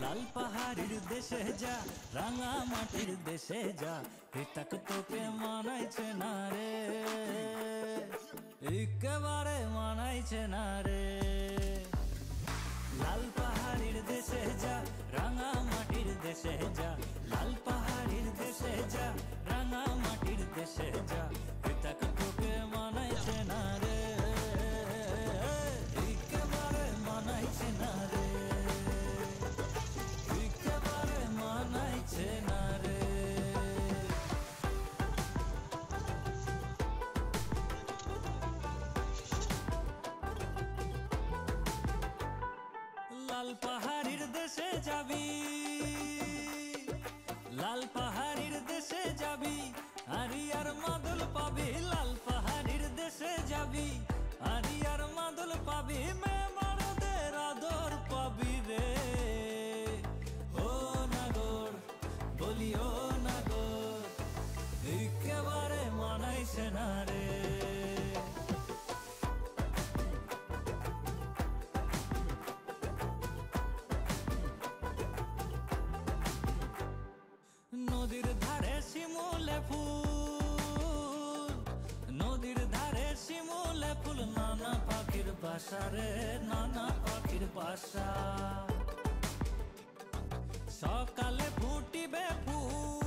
লাল পাহাড়ির দেশে যা, রাঙা মাটির দেশে যা, হিতাক তোকে মানাইছে না রে, একেবারে মানাইছে না রে। লাল পাহাড়ির দেশে যা, রাঙা মাটির দেশে যা, লাল পাহাড়ির দেশে যা, রাঙা মাটির দেশে যা, হিতাক তোকে মানাইছে না রে, একেবারে মানাইছে না রে, একেবারে মানাইছে না রে। লাল পাহাড়ির দেশে যাবি, লাল পাহাড়ির দেশে যাবি, আরিয়ার মাদল পাবি, লাল পাহাড়ির দেশে যাবি, আরিয়ার মাদল পাবি, মেমারদের আদর পাবি রে। ও নাগর বলি ও নাগর, একেবারে মানাইছে না রে। নদীর ধারে শিমুলে ফুল, নদীর ধারে শিমুলে ফুল, নানা পাখির বাসা রে, নানা পাখির বাসা। সকালে ফুটিবে ফুল,